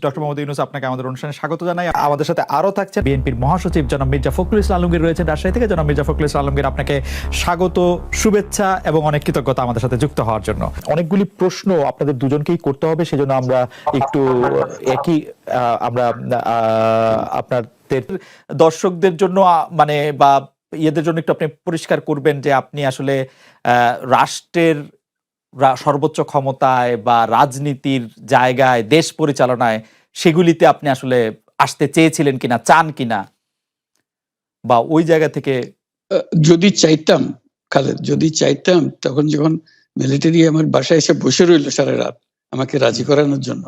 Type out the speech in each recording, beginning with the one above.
Doctor Mohammad Yunus, আপনাকে আমাদের অনুষ্ঠানে স্বাগত জানাই। আমাদের সাথে আরো থাকছে বিএনপির মহাসচিব জনাব মির্জা ফখরুল ইসলাম আলমগীর রয়েছেন রাজশাহী থেকে। জনাব মির্জা ফখরুল ইসলাম আলমগীর, আপনাকে স্বাগত, শুভেচ্ছা এবং অনেক কৃতজ্ঞতা আমাদের সাথে যুক্ত হওয়ার জন্য। অনেকগুলি প্রশ্ন আপনাদের দুজনকেই করতে হবে, সেজন্য আমরা একটু একই আপনাদের দর্শকদের জন্য মানে বা ইয়েদের জন্য একটু আপনি পরিষ্কার করবেন যে আপনি আসলে রাষ্ট্রের সর্বোচ্চ ক্ষমতায় বা রাজনীতির জায়গায়, দেশ পরিচালনায়, সেগুলিতে আপনি আসলে আসতে চেয়েছিলেন কিনা, চান কিনা, বা ওই জায়গা থেকে। যদি চাইতাম খালেদ, যদি চাইতাম, তখন যখন মিলিটারি আমার বাসায় এসে বসে রইল সারা রাত আমাকে রাজি করানোর জন্য,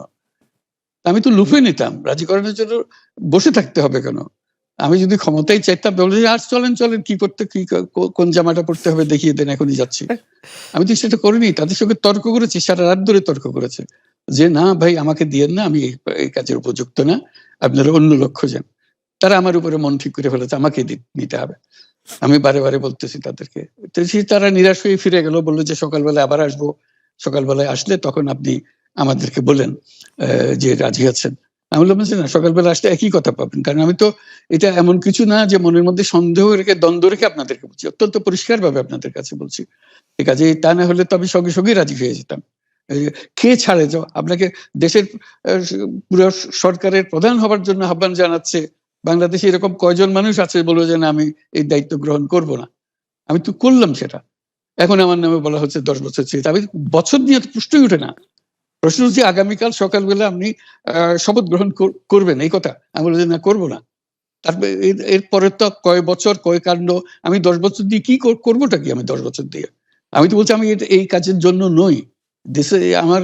আমি তো লুফে নিতাম। রাজি করানোর জন্য বসে থাকতে হবে কেন? আমি যদি ক্ষমতাই চাইতাম, বলে আর চলেন চলেন, কি করতে, কি কোন জামাটা পড়তে হবে দেখিয়ে দেন, এখনই যাচ্ছি। আমি তো সেটা করিনি। তাদের সঙ্গে তর্ক করেছি, সারা রাত ধরে তর্ক করেছে যে না ভাই, আমাকে দিয়েন না, আমি এই কাজের উপযুক্ত না, আপনারা অন্য লক্ষ্য যান। তারা আমার উপরে মন ঠিক করে ফেলেছে, আমাকে নিতে হবে। আমি বারে বারে বলতেছি তাদেরকে, তারা নিরাশ হয়ে ফিরে গেল, বললো যে সকালবেলায় আবার আসবো, সকালবেলায় আসলে তখন আপনি আমাদেরকে বলেন যে রাজি আছেন। আমি বললাম যে না, সকালবেলা আসলে একই কথা পাবেন, কারণ আমি তো এটা এমন কিছু না যে মনের মধ্যে সন্দেহ রেখে, দ্বন্দ্ব রেখে আপনাদেরকে বলছি, অত্যন্ত পরিষ্কার ভাবে আপনাদের কাছে বলছি। ঠিক আছে, তা না হলে তো আমি সঙ্গে সঙ্গে রাজি হয়ে যেতাম। কে ছাড়ে যাও আপনাকে? দেশের পুরো সরকারের প্রধান হবার জন্য আহ্বান জানাচ্ছে বাংলাদেশে এরকম কয়জন মানুষ আছে বলবো যে না, আমি এই দায়িত্ব গ্রহণ করব না? আমি তো করলাম সেটা। এখন আমার নামে বলা হচ্ছে 10 বছর চেয়ে। আমি বছর নিয়ে তো প্রশ্নই উঠে না। প্রশ্ন হচ্ছে আগামীকাল সকালবেলা আপনি শপথ গ্রহণ করবেন, এই কথা। আমি বললাম যে না, করবো না। তারপরে এরপরে তো কয় বছর, কয় কাণ্ড। আমি 10 বছর দিয়ে কি করবোটা কি? আমি 10 বছর দিয়ে, আমি তো বলছি আমি এই কাজের জন্য নই। দেশে আমার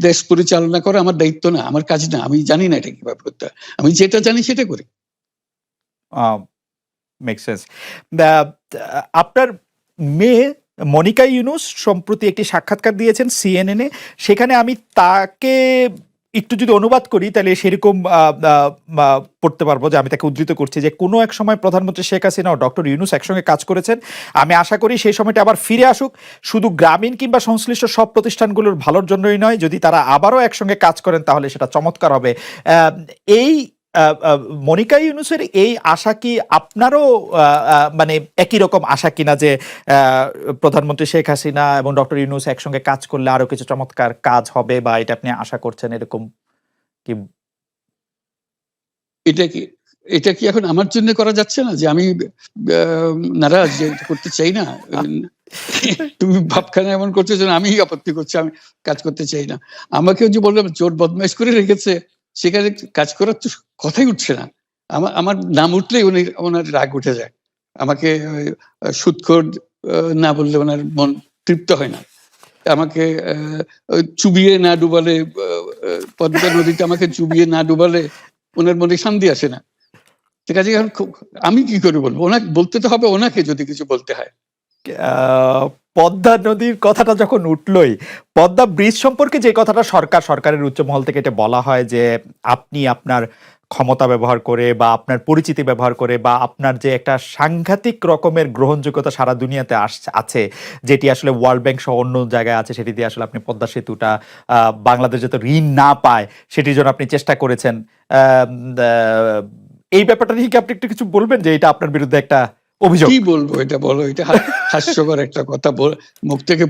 দেশ পরিচালনা করা আমার দায়িত্ব না, আমার কাজ না। আমি জানি না এটা কিভাবে করতে হয়। আমি যেটা জানি সেটা করি। Make sense. আপনার মেয়ে মনিকা ইউনুস সম্প্রতি একটি সাক্ষাৎকার দিয়েছেন সিএনএনে। সেখানে আমি তাকে একটু যদি অনুবাদ করি তাহলে সেরকম পড়তে পারবো, যে আমি তাকে উদ্ধৃত করছি যে কোনো এক সময় প্রধানমন্ত্রী শেখ হাসিনা ও ডক্টর ইউনুস একসঙ্গে কাজ করেছেন। আমি আশা করি সেই সময়টা আবার ফিরে আসুক, শুধু গ্রামীণ কিংবা সংশ্লিষ্ট সব প্রতিষ্ঠানগুলোর ভালোর জন্যই নয়। যদি তারা আবারও একসঙ্গে কাজ করেন তাহলে সেটা চমৎকার হবে। এই মনিকা ইউনুসের এই আশা কি আপনারও মানে একই রকম আশা কিনা, যে প্রধানমন্ত্রী শেখ হাসিনা এবং ডক্টর ইউনুস একসঙ্গে কাজ করলে আরো কিছু চমৎকার কাজ হবে, বা এটা আপনি আশা করছেন এরকম কি? এটা কি এখন আমার জন্য করা যাচ্ছে না যে আমি নারাজ, যে করতে চাই না? তুমি ভাবখানা এমন করছো যে আমি আপত্তি করছি, আমি কাজ করতে চাই না। আমাকে যে বললাম চোর বদমাইশ করে রেখেছে, সেখানে কাজ করার তো কথাই উঠছে না। আমার নাম উঠলেই ওনার রাগ উঠে যায়। আমাকে সুদখোর না বললে ওনার মন তৃপ্ত হয় না। আমাকে চুবিয়ে না ডুবালে, পদ্মা নদীতে আমাকে চুবিয়ে না ডুবালে ওনার মনে শান্তি আসে না। ঠিক আছে, আমি কি করে বলবো? ওনাকে বলতে তো হবে, ওনাকে যদি কিছু বলতে হয়। পদ্মা নদীর কথাটা যখন উঠলই, পদ্মা ব্রিজ সম্পর্কে যে কথাটা সরকারের উচ্চ মহল থেকে এটা বলা হয় যে আপনি আপনার ক্ষমতা ব্যবহার করে বা আপনার পরিচিতি ব্যবহার করে বা আপনার যে একটা সাংঘাতিক রকমের গ্রহণযোগ্যতা সারা দুনিয়াতে আছে, যেটি আসলে ওয়ার্ল্ড ব্যাংক সহ অন্য জায়গায় আছে, সেটি দিয়ে আসলে আপনি পদ্মা সেতুটা বাংলাদেশ যাতে ঋণ না পায় সেটির জন্য আপনি চেষ্টা করেছেন। এই ব্যাপারটা নিয়ে কি আপনি একটু কিছু বলবেন, যে এটা আপনার বিরুদ্ধে একটা অভিযোগ? কি বলবো, এটা বলো, এটা হাস্যকর একটা কথা। মুখ থেকে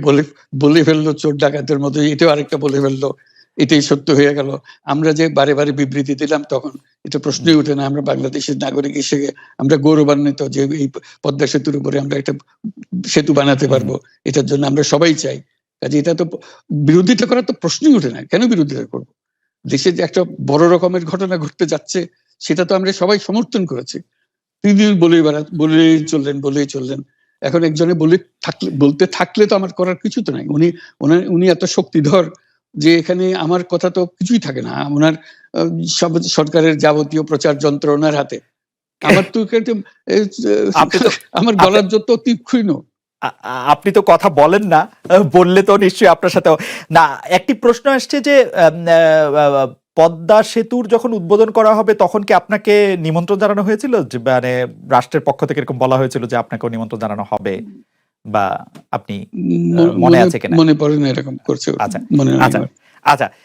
বলে ফেললো চোর ডাকাতের মতো, এটাও আরেকটা বলে ফেললো, এটাই সত্য হয়ে গেল। আমরা যে বারে বারে বিবৃতি দিলাম তখন এটা প্রশ্নই উঠে না। আমরা বাংলাদেশের নাগরিক হিসেবে আমরা গৌরবান্বিত যে এই পদ্মা সেতুর উপরে আমরা একটা সেতু বানাতে পারবো, এটার জন্য আমরা সবাই চাই। কাজে এটা তো বিরোধিতা করার তো প্রশ্নই উঠে না। কেন বিরোধিতা করবো? দেশে যে একটা বড় রকমের ঘটনা ঘটতে যাচ্ছে, সেটা তো আমরা সবাই সমর্থন করেছি। তিনি বলেই চললেন। এখন একজনে বলতে থাকলে তো আমার করার কিছু তো নাই। উনি এত শক্তিধর যে এখানে আমার কথা তো কিছুই থাকে না। ওনার সরকারের যাবতীয় প্রচার যন্ত্র ওনার হাতে। আমার তো আমার গলার যত তীক্ষ্ণ। আপনি তো কথা বলেন না, বললে তো নিশ্চয়ই আপনার সাথে না। একটি প্রশ্ন আসছে যে পদ্মা সেতুর যখন উদ্বোধন করা হবে তখন কি আপনাকে নিমন্ত্রণ জানানো হয়েছিল, যে মানে রাষ্ট্রের পক্ষ থেকে এরকম বলা হয়েছিল যে আপনাকেও নিমন্ত্রণ জানানো হবে, বা আপনি মনে আছে কিনা? মনে পড়ে না এরকম করছে। আচ্ছা মনে আচ্ছা আচ্ছা